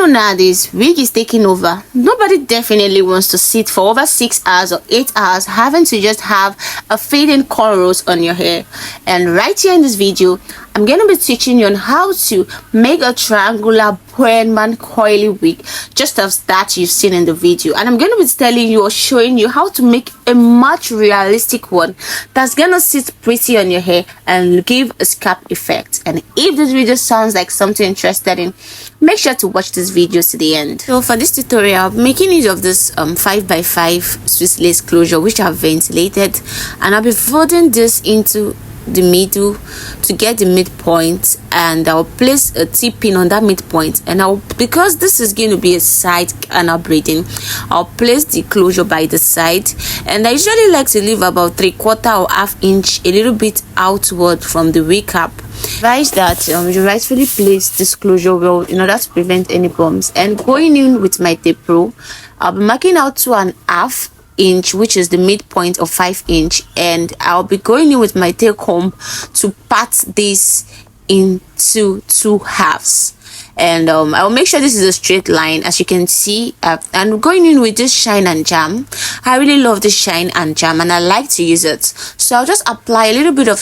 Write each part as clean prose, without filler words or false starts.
know now this wig is taking over. Nobody definitely wants to sit for over 6 hours or 8 hours having to just have a fading cornrows on your hair. And right here in this video, I'm going to be teaching you on how to make a triangular Bohemian coily wig, just as that you've seen in the video. And I'm going to be telling you or showing you how to make a much realistic one that's going to sit pretty on your hair and give a scalp effect. And if this video sounds like something interested in, make sure to watch this video to the end. So for this tutorial, I'm making use of this 5x5 Swiss lace closure, which I've ventilated, and I'll be folding this into the middle to get the midpoint, and I'll place a T-pin on that midpoint, and because this is going to be a side canal braiding, I'll place the closure by the side, and I usually like to leave about 3/4 or ½ inch a little bit outward from the wig cap. Advise that you rightfully place this closure well in order to prevent any bumps. And going in with my tape rule, I'll be marking out 2½ inch, which is the midpoint of 5 inch, and I'll be going in with my tail comb to part this into 2 halves. And I'll make sure this is a straight line, as you can see. And going in with this shine and jam. I really love this shine and jam, and I like to use it, so I'll just apply a little bit of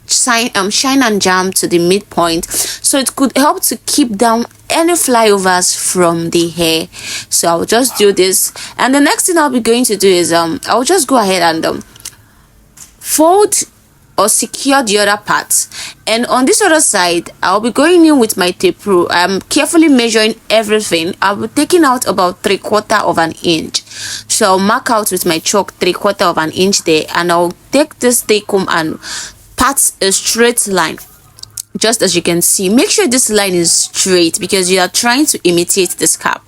shine and jam to the midpoint, so it could help to keep down any flyovers from the hair. So I'll just do this, and the next thing I'll be going to do is I'll just go ahead and fold or secure the other part. And on this other side, I'll be going in with my tape rule. I'm carefully measuring everything. I'll be taking out about 3/4 inch, so I'll mark out with my chalk 3/4 inch there, and I'll take this tape comb and part a straight line, just as you can see. Make sure this line is straight because you are trying to imitate the scalp.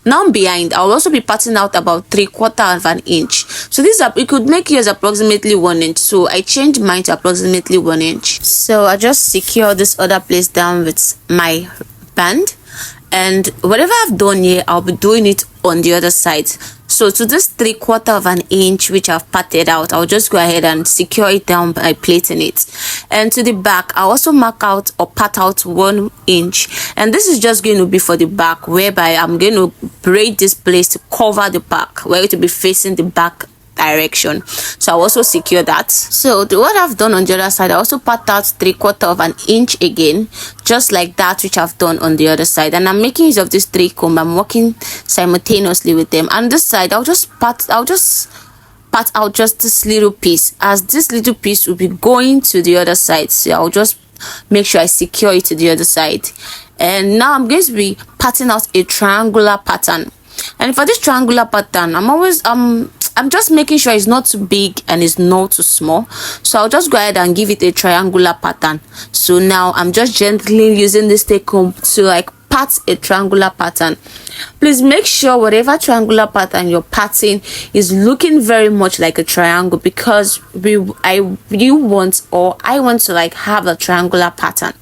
Now behind, I'll also be parting out about 3/4 inch. So this it could make yours approximately 1 inch, so I changed mine to approximately 1 inch. So I just secure this other place down with my band, and whatever I've done here, I'll be doing it on the other side. So to this 3/4 inch which I've parted out, I'll just go ahead and secure it down by plating it. And to the back, I'll also mark out or part out 1 inch, and this is just going to be for the back, whereby I'm going to braid this place to cover the back, where it will be facing the back direction. So I'll also secure that. So what I've done on the other side, I also part out 3/4 inch again, just like that which I've done on the other side. And I'm making use of this 3 comb. I'm working simultaneously with them. And this side, I'll just part out just this little piece, as this little piece will be going to the other side. So I'll just make sure I secure it to the other side. And now I'm going to be parting out a triangular pattern. And for this triangular pattern, I'm just making sure it's not too big and it's not too small. So I'll just go ahead and give it a triangular pattern. So now I'm just gently using this tape comb to part a triangular pattern. Please make sure whatever triangular pattern you're parting is looking very much like a triangle, because I want to have a triangular pattern.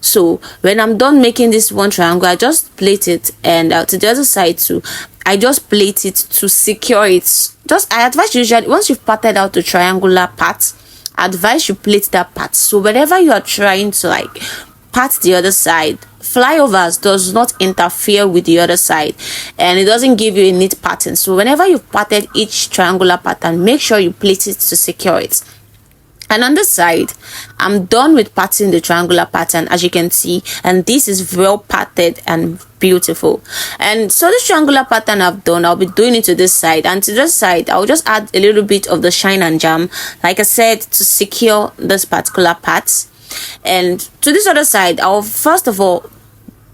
So when I'm done making this one triangle, I just plate it, and to the other side too, I just plate it to secure it. I advise you, usually once you've parted out the triangular part, I advise you plate that part. So whenever you are trying to part the other side, flyovers does not interfere with the other side, and it doesn't give you a neat pattern. So whenever you've parted each triangular pattern, make sure you plate it to secure it. And on the side, I'm done with parting the triangular pattern, as you can see, and this is well parted and beautiful. And so this triangular pattern I've done, I'll be doing it to this side, and to this side I'll just add a little bit of the shine and jam, like I said, to secure this particular part. And to this other side, I'll first of all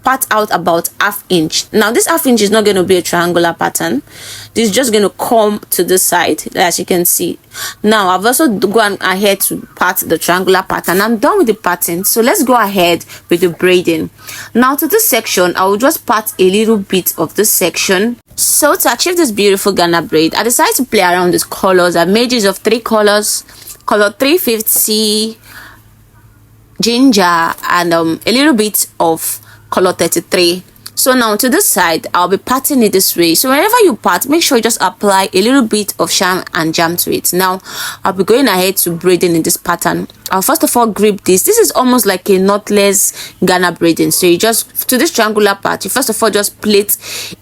part out about ½ inch. Now this ½ inch is not going to be a triangular pattern. This is just going to come to this side, as you can see. Now I've also gone ahead to part the triangular pattern. I'm done with the pattern, so let's go ahead with the braiding. Now to this section, I will just part a little bit of this section. So to achieve this beautiful Ghana braid, I decided to play around with colors. I made use of 3 colors, color 350, ginger, and a little bit of color 33. So now to this side, I'll be parting it this way. So whenever you part, make sure you just apply a little bit of sham and jam to it. Now I'll be going ahead to braiding in this pattern. I'll first of all grip this. This is almost like a knotless Ghana braiding. So you just, to this triangular part, you first of all just plait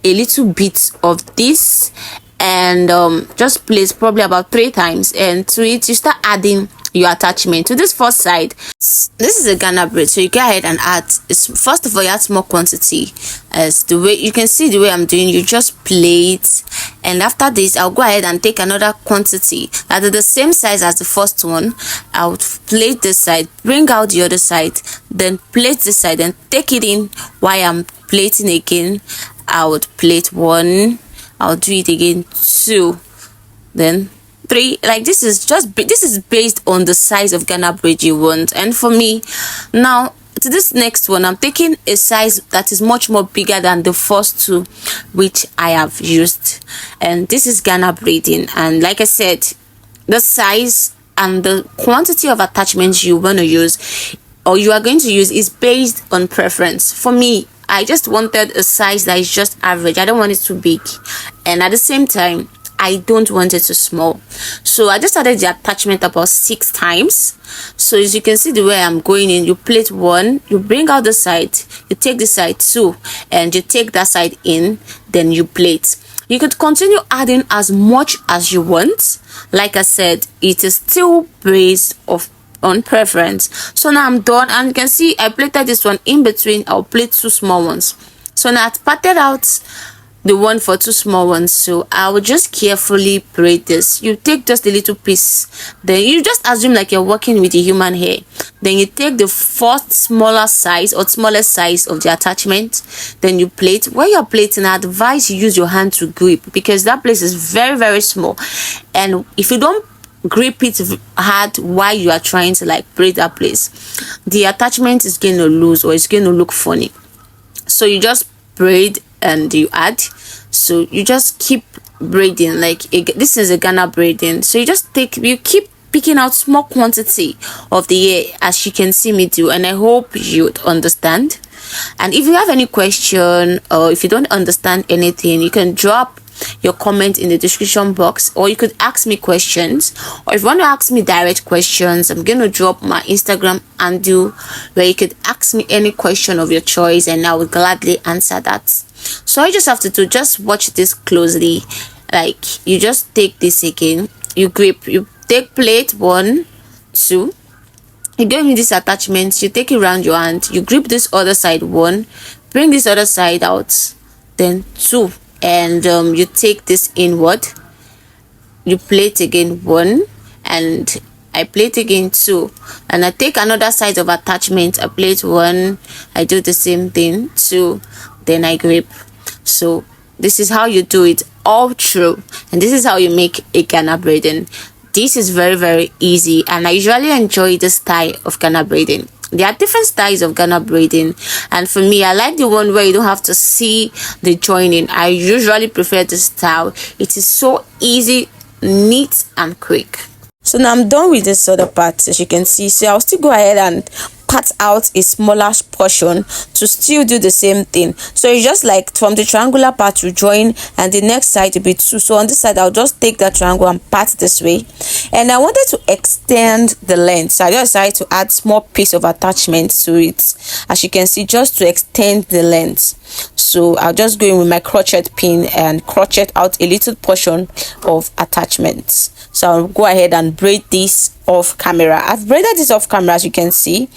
a little bit of this, and just place probably about 3 times, and to it you start adding your attachment. To this first side, this is a Ghana braid, so you go ahead and add, first of all you add small quantity, as the way you can see the way I'm doing. You just plait, and after this I'll go ahead and take another quantity that is the same size as the first one. I'll plait this side, bring out the other side, then plait this side, and take it in while I'm plating again. I would plait 1, I'll do it again 2, then 3. Like this is based on the size of Ghana braid you want. And for me now, to this next one, I'm taking a size that is much more bigger than the first 2 which I have used, and this is Ghana braiding. And like I said, the size and the quantity of attachments you want to use or you are going to use is based on preference. For me, I just wanted a size that is just average. I don't want it too big, and at the same time I don't want it too small. So I just added the attachment about 6 times. So as you can see the way I'm going in, you plait 1, you bring out the side, you take the side 2, and you take that side in, then you plait. You could continue adding as much as you want. Like I said, it is still based on preference. So now I'm done, and you can see I plaited this one in between. I'll plait 2 small ones. So now I've parted out the one for 2 small ones, so I will just carefully braid this. You take just a little piece, then you just assume like you're working with a human hair. Then you take the first smaller size or smallest size of the attachment, then you plait. When you're plaiting, I advise you use your hand to grip, because that place is very, very small, and if you don't grip it hard while you are trying to like braid that place, the attachment is going to lose or it's going to look funny. So you just braid and you add. So you just keep braiding. Like this is a Ghana braiding, so you keep picking out small quantity of the hair, as you can see me do, and I hope you'd understand. And if you have any question or if you don't understand anything, you can drop your comment in the description box, or you could ask me questions. Or if you want to ask me direct questions, I'm going to drop my Instagram handle where you could ask me any question of your choice, and I will gladly answer that. So all you just have to do, just watch this closely. Like you just take this again, you grip, you take plait 1, 2, you give me this attachment, you take it around your hand, you grip this other side 1, bring this other side out, then 2, and you take this inward, you plait again 1, and I plait again 2, and I take another side of attachment, I plait 1, I do the same thing 2, then I grip. So this is how you do it all through, and this is how you make a Ghana braiding. This is very, very easy, and I usually enjoy this style of Ghana braiding. There are different styles of Ghana braiding, and for me, I like the one where you don't have to see the joining. I usually prefer this style. It is so easy, neat, and quick. So now I'm done with this other part, as you can see. So I'll still go ahead and part out a smaller portion to still do the same thing. So it's just like from the triangular part to join, and the next side to be 2. So on this side, I'll just take that triangle and part this way. And I wanted to extend the length, so I just decided to add small piece of attachment to it, as you can see, just to extend the length. So I'll just go in with my crochet pin and crochet out a little portion of attachments. So I'll go ahead and braid this off camera. I've braided this off camera, as you can see.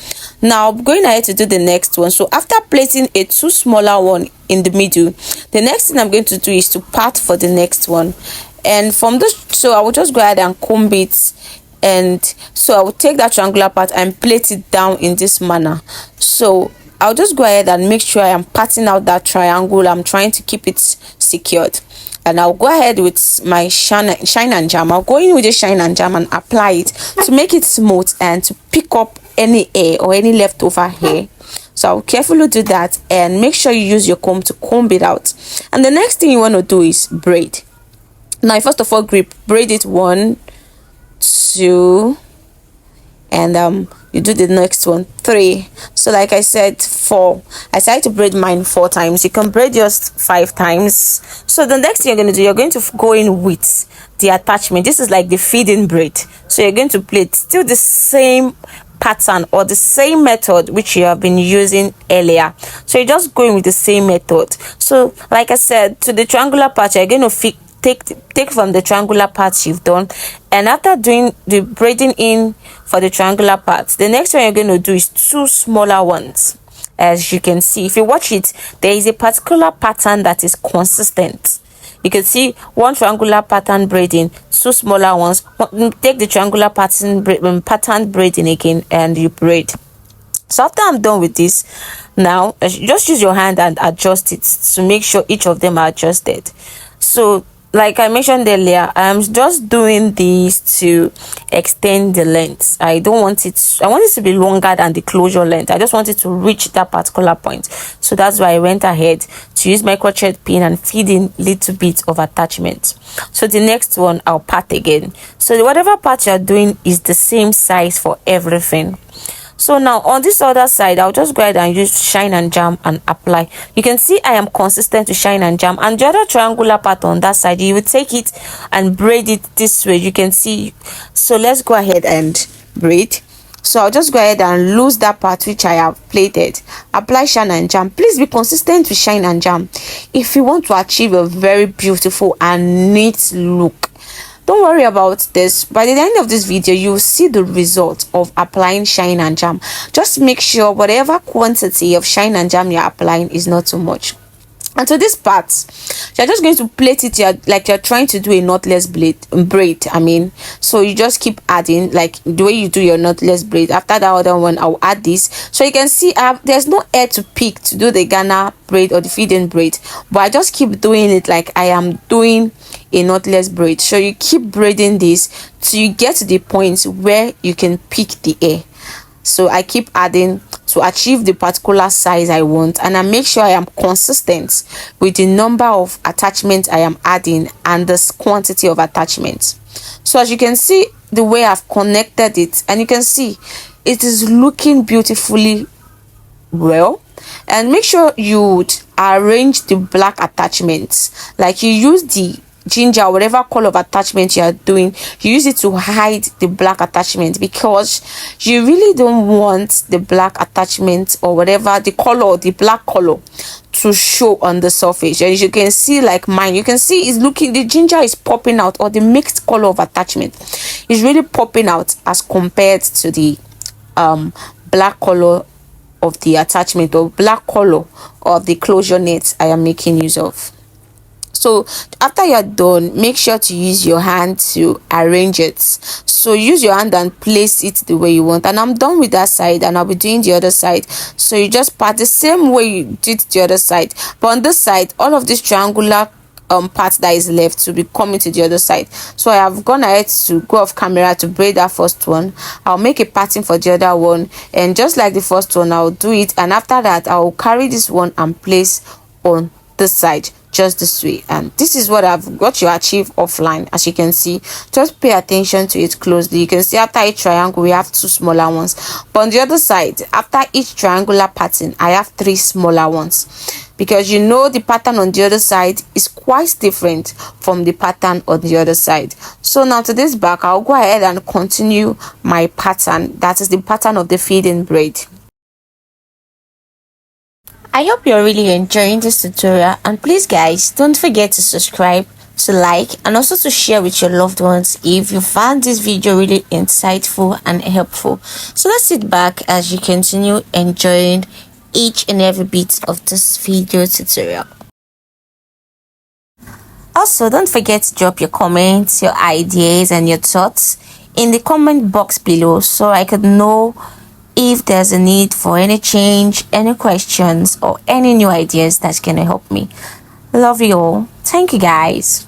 Now I'm going ahead to do the next one. So after plaiting a 2 smaller one in the middle, the next thing I'm going to do is to part for the next one. And from this, so I will just go ahead and comb it, and so I will take that triangular part and plait it down in this manner. So I'll just go ahead and make sure I am parting out that triangle. I'm trying to keep it secured, and I'll go ahead with my shine and jam. I'll go in with the shine and jam and apply it to make it smooth and to pick up any hair or any leftover hair. So I'll carefully do that, and make sure you use your comb to comb it out. And the next thing you want to do is braid. Now first of all, braid it 1, 2, and you do the next one, 3. So like I said, 4. I decided to braid mine 4 times. You can braid just 5 times. So the next thing you're going to do, you're going to go in with the attachment. This is like the feeding braid. So you're going to plait still the same pattern or the same method which you have been using earlier. So you're just going with the same method. So like I said, to the triangular part, you're going to take from the triangular parts you've done, and after doing the braiding in for the triangular parts, the next one you're going to do is 2 smaller ones. As you can see, if you watch it, there is a particular pattern that is consistent. You can see 1 triangular pattern braiding, 2 smaller ones. Take the triangular pattern braiding again and you braid. So after I'm done with this, now just use your hand and adjust it to make sure each of them are adjusted. So like I mentioned earlier, I'm just doing this to extend the length. I want it to be longer than the closure length. I just want it to reach that particular point. So that's why I went ahead to use my crochet pin and feed in little bit of attachment. So the next one, I'll part again. So whatever part you're doing is the same size for everything. So now on this other side, I'll just go ahead and use shine and jam and apply. You can see I am consistent to shine and jam, and the other triangular part on that side, you will take it and braid it this way. You can see. So let's go ahead and braid. So I'll just go ahead and lose that part which I have plaited. Apply shine and jam. Please be consistent with shine and jam if you want to achieve a very beautiful and neat look. Don't worry about this. By the end of this video, you'll see the result of applying shine and jam. Just make sure whatever quantity of shine and jam you're applying is not too much. And to this part, you're just going to plait it like you're trying to do a knotless braid. So you just keep adding like the way you do your knotless braid. After that other one, I'll add this. So you can see there's no air to pick to do the Ghana braid or the feeding braid, but I just keep doing it like I am doing a knotless braid. So you keep braiding this till you get to the point where you can pick the air. So I keep adding to achieve the particular size I want, and I make sure I am consistent with the number of attachments I am adding and the quantity of attachments. So as you can see the way I've connected it, and you can see it is looking beautifully well. And make sure you arrange the black attachments, like you use the ginger, whatever color of attachment you are doing, you use it to hide the black attachment, because you really don't want the black attachment or whatever the color, the black color, to show on the surface. As you can see, like mine, you can see it's looking, the ginger is popping out, or the mixed color of attachment is really popping out as compared to the black color of the attachment or black color of the closure net I am making use of. So after you're done, make sure to use your hand to arrange it. So use your hand and place it the way you want. And I'm done with that side, and I'll be doing the other side. So you just part the same way you did the other side, but on this side, all of this triangular part that is left to be coming to the other side. So I have gone ahead to go off camera to braid that first one. I'll make a pattern for the other one, and just like the first one, I'll do it, and after that I'll carry this one and place on this side just this way. And this is what I've got to achieve offline. As you can see, just pay attention to it closely. You can see after each triangle we have 2 smaller ones, but on the other side, after each triangular pattern, I have 3 smaller ones, because you know the pattern on the other side is quite different from the pattern on the other side. So now to this back, I'll go ahead and continue my pattern, that is the pattern of the feeding braid. I hope you're really enjoying this tutorial, and please guys, don't forget to subscribe, to like, and also to share with your loved ones if you found this video really insightful and helpful. So let's sit back as you continue enjoying each and every bit of this video tutorial. Also, don't forget to drop your comments, your ideas, and your thoughts in the comment box below, so I could know if there's a need for any change, any questions, or any new ideas that's gonna help me. Love you all. Thank you guys.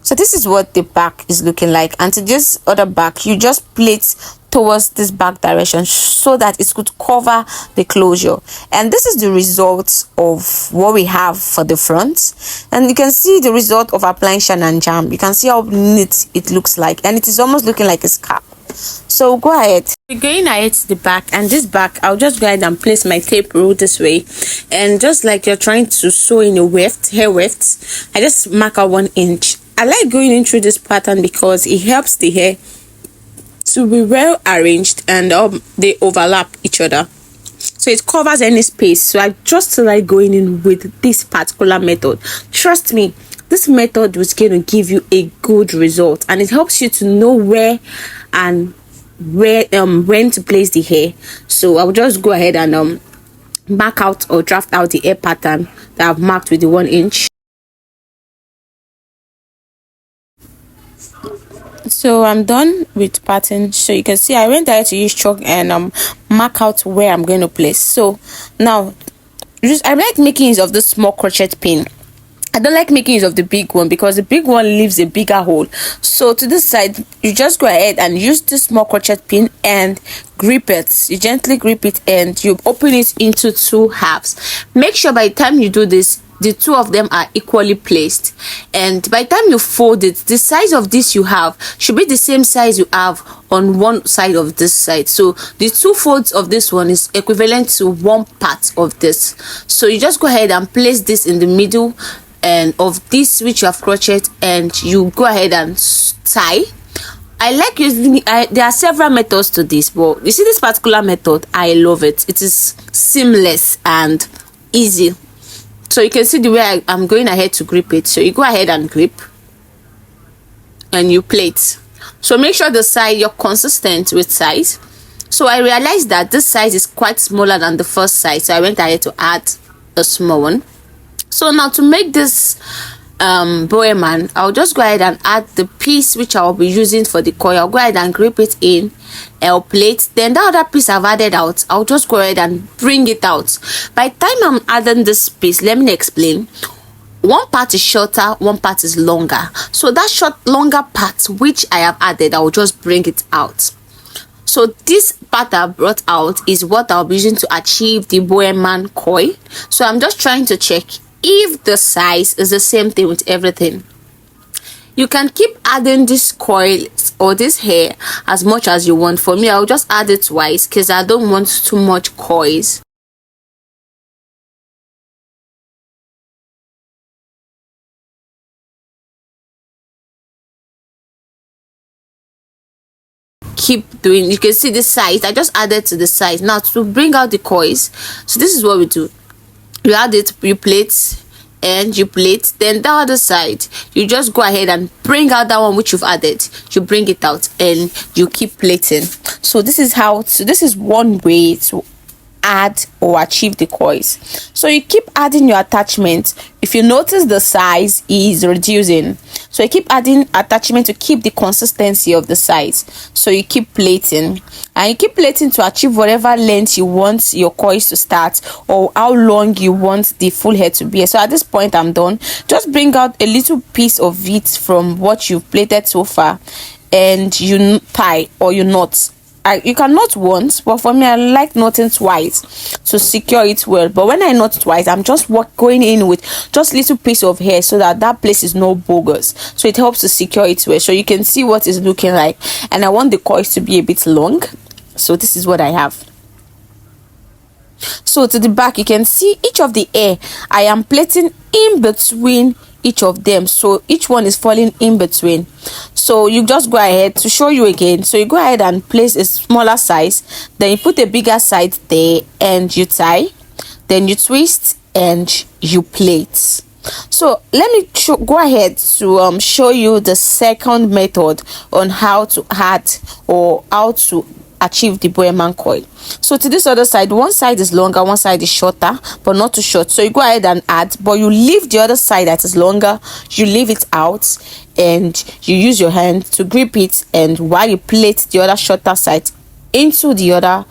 So this is what the back is looking like, and to this other back you just plait towards this back direction so that it could cover the closure. And this is the result of what we have for the front, and you can see the result of applying shine and jam. You can see how neat it looks like, and it is almost looking like a scarf. So go ahead, we're going ahead to the back, and this back I'll just go ahead and place my tape rule this way, and just like you're trying to sew in a weft, hair weft, I just mark out 1 inch. I like going in through this pattern because it helps the hair to be well arranged, and they overlap each other, so it covers any space. So I just like going in with this particular method. Trust me, this method was going to give you a good result, and it helps you to know where and when to place the hair. So I'll just go ahead and mark out or draft out the hair pattern that I've marked with the 1 inch. So I'm done with pattern. So you can see I went ahead to use chalk and mark out where I'm going to place. So now I like making use of this small crochet pin. I don't like making use of the big one because the big one leaves a bigger hole. So to this side, you just go ahead and use this small crochet pin and grip it. You gently grip it and you open it into 2 halves. Make sure by the time you do this, the 2 of them are equally placed, and by the time you fold it, the size of this you have should be the same size you have on one side of this side. So the 2 folds of this one is equivalent to 1 part of this. So you just go ahead and place this in the middle and of this which you have crocheted, and you go ahead and tie. I like using there are several methods to this, but you see this particular method, I love it. It is seamless and easy. So you can see the way I'm going ahead to grip it. So you go ahead and grip and you plait. So make sure the side you're consistent with size. So I realized that this size is quite smaller than the first size, so I went ahead to add a small one. So now to make this Bohemian, I'll just go ahead and add the piece which I'll be using for the coil. I'll go ahead and grip it in, I'll plait. Then the other piece I've added out, I'll just go ahead and bring it out. By the time I'm adding this piece, let me explain. One part is shorter, one part is longer. So that longer part which I have added, I'll just bring it out. So this part I brought out is what I'll be using to achieve the Bohemian coil. So I'm just trying to check if the size is the same thing with everything. You can keep adding this coil or this hair as much as you want. For me, I'll just add it twice because I don't want too much coils. Keep doing. You can see the size I just added to the size. Now to bring out the coils, so this is what we do. You add it, you plait and you plait. Then the other side, you just go ahead and bring out that one which you've added. You bring it out and you keep plaiting. So this is one way to add or achieve the coils. So you keep adding your attachment. If you notice the size is reducing, so you keep adding attachment to keep the consistency of the size. So you keep plaiting and you keep plaiting to achieve whatever length you want your coils to start or how long you want the full hair to be. So at this point I'm done. Just bring out a little piece of it from what you've plaited so far and you tie or you knot. You can knot once, but for me I like knotting twice to secure it well. But when I knot twice, I'm just going in with just little piece of hair so that place is no bogus, so it helps to secure it well. So you can see what it's looking like, and I want the coils to be a bit long, so this is what I have. So to the back, you can see each of the hair I am plaiting in between each of them, so each one is falling in between. So you just go ahead to show you again. So you go ahead and place a smaller size, then you put a bigger side there and you tie, then you twist and you plait. So let me go ahead to show you the second method on how to add or how to achieve the Bohemian coil. So to this other side, one side is longer, one side is shorter, but not too short. So you go ahead and add, but you leave the other side that is longer, you leave it out and you use your hand to grip it, and while you plait the other shorter side into the other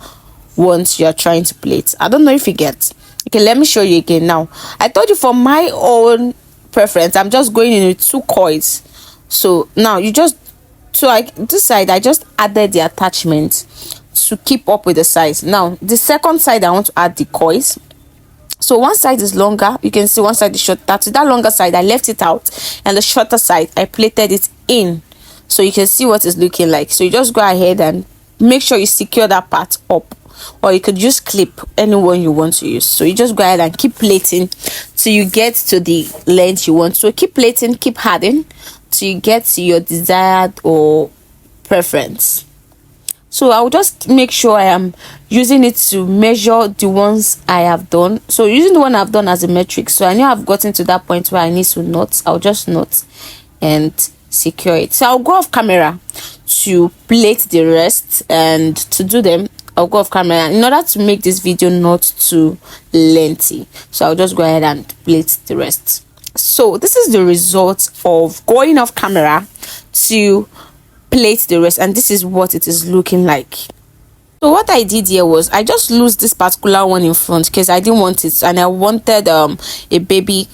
ones you are trying to plait. I don't know if you get. Okay, let me show you again. Now I told you for my own preference I'm just going in with 2 coils. So now you just, so I this side I just added the attachment to keep up with the size. Now the second side I want to add the coils. So one side is longer, you can see one side is shorter. To that longer side I left it out, and the shorter side I plated it in, so you can see what it's looking like. So you just go ahead and make sure you secure that part up, or you could just clip anyone you want to use. So you just go ahead and keep plating till you get to the length you want. So keep plating, keep adding till you get to your desired or preference. So I'll just make sure I am using it to measure the ones I have done. So using the one I've done as a metric, so I know I've gotten to that point where I need to knot. I'll just knot and secure it. So I'll go off camera to plait the rest, and to do them I'll go off camera in order to make this video not too lengthy. So I'll just go ahead and plait the rest. So this is the result of going off camera to plait the rest, and this is what it is looking like. So what I did here was I just loosed this particular one in front because I didn't want it, and I wanted a baby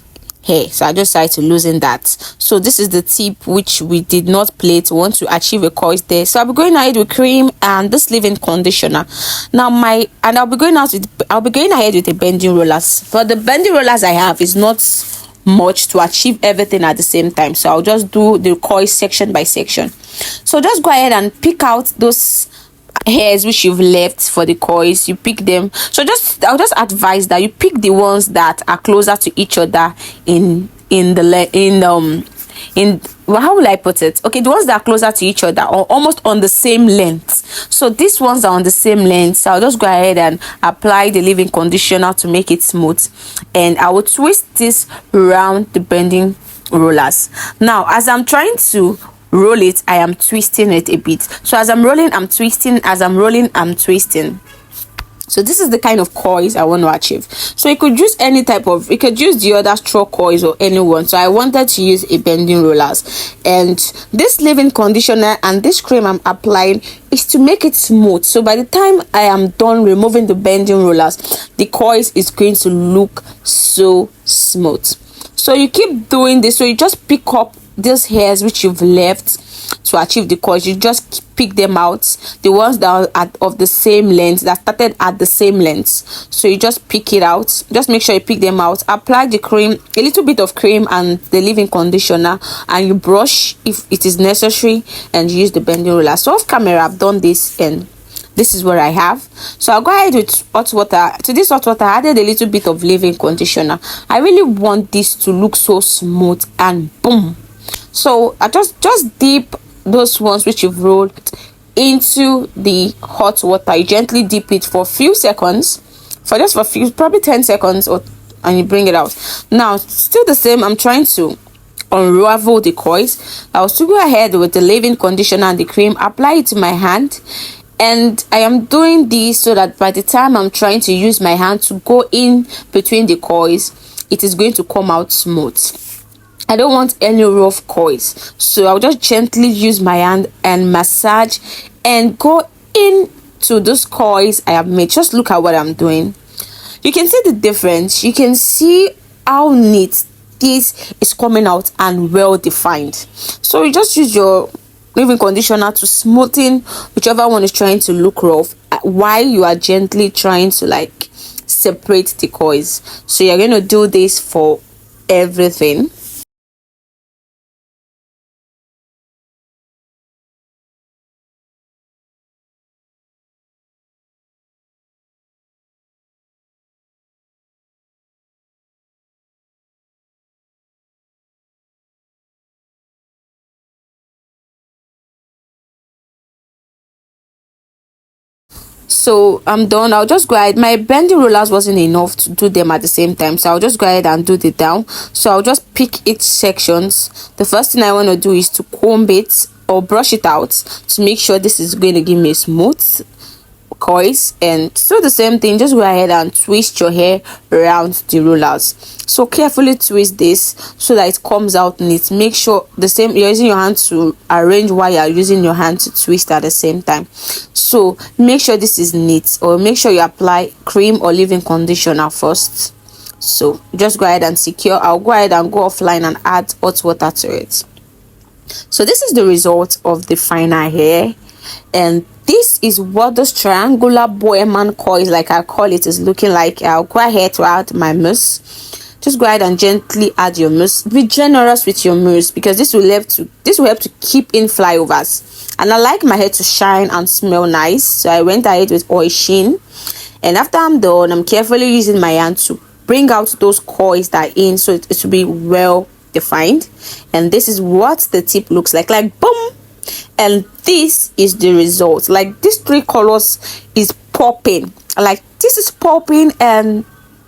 hair, so I just decided to loosen that. So this is the tip which we did not plait. We want to achieve a coil there. So I'll be going ahead with cream and this leave-in conditioner. Now I'll be going ahead with the bending rollers. But the bending rollers I have is not much to achieve everything at the same time, so I'll just do the coil section by section. So just go ahead and pick out those hairs which you've left for the coils. You pick them. So I'll just advise that you pick the ones that are closer to each other well, how will I put it? Okay, the ones that are closer to each other or almost on the same length. So these ones are on the same length. So I'll just go ahead and apply the leave-in conditioner to make it smooth, and I will twist this around the bending rollers. Now as I'm trying to roll it, I am twisting it a bit. So as I'm rolling, I'm twisting. As I'm rolling, I'm twisting. So this is the kind of coils I want to achieve. So you could use any type of, you could use the other straw coils or anyone. So I wanted to use a bending rollers, and this leave-in conditioner and this cream I'm applying is to make it smooth. So by the time I am done removing the bending rollers, the coils is going to look so smooth. So you keep doing this. So you just pick up these hairs which you've left to achieve the coils. You just pick them out, the ones that are of the same length, that started at the same length. So you just pick it out. Just make sure you pick them out, apply the cream, a little bit of cream and the leave-in conditioner, and you brush if it is necessary, and use the bending roller. So off camera I've done this, and this is what I have. So I'll go ahead with hot water. To this hot water I added a little bit of leave-in conditioner. I really want this to look so smooth, and boom. So I just dip those ones which you've rolled into the hot water. You gently dip it for a few seconds, probably 10 seconds, and you bring it out. Now still the same, I'm trying to unravel the coils. I'll still go ahead with the leave-in conditioner and the cream, apply it to my hand, and I am doing this so that by the time I'm trying to use my hand to go in between the coils, it is going to come out smooth. I don't want any rough coils, so I'll just gently use my hand and massage and go into those coils I have made. Just look at what I'm doing. You can see the difference. You can see how neat this is coming out and well defined. So you just use your leave-in conditioner to smoothen whichever one is trying to look rough, while you are gently trying to like separate the coils. So you're going to do this for everything. So I'm done. I'll just go ahead. My bending rollers wasn't enough to do them at the same time, so I'll just go ahead and do the down. So I'll just pick each sections. The first thing I want to do is to comb it or brush it out to make sure this is going to give me a smooth coils. And so the same thing, just go ahead and twist your hair around the rollers. So carefully twist this so that it comes out neat. Make sure the same, you're using your hand to arrange while you're using your hand to twist at the same time. So make sure this is neat, or make sure you apply cream or leave-in conditioner first. So just go ahead and secure. I'll go ahead and go offline and add hot water to it. So this is the result of the final hair, and this is what this triangular Bohemian coil, like I call it, is looking like. I'll go ahead to add my mousse. Just go ahead and gently add your mousse. Be generous with your mousse, because this will help to keep in flyovers. And I like my hair to shine and smell nice, so I went ahead with oil sheen. And after I'm done, I'm carefully using my hand to bring out those coils that are in, so it will be well defined. And this is what the tip looks like boom. And this is the result. Like, these three colors is popping. Like, this is popping, and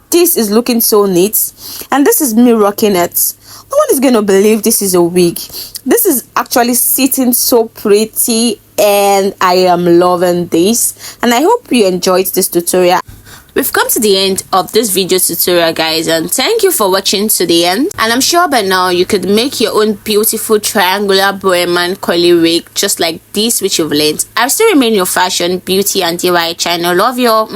this is looking so neat, and this is me rocking it. No one is gonna believe this is a wig. This is actually sitting so pretty, and I am loving this. And I hope you enjoyed this tutorial. We've come to the end of this video tutorial, guys, and thank you for watching to the end. And I'm sure by now you could make your own beautiful triangular Bohemian curly wig just like this, which you've learned. I still remain your fashion, beauty, and DIY channel. Love you all.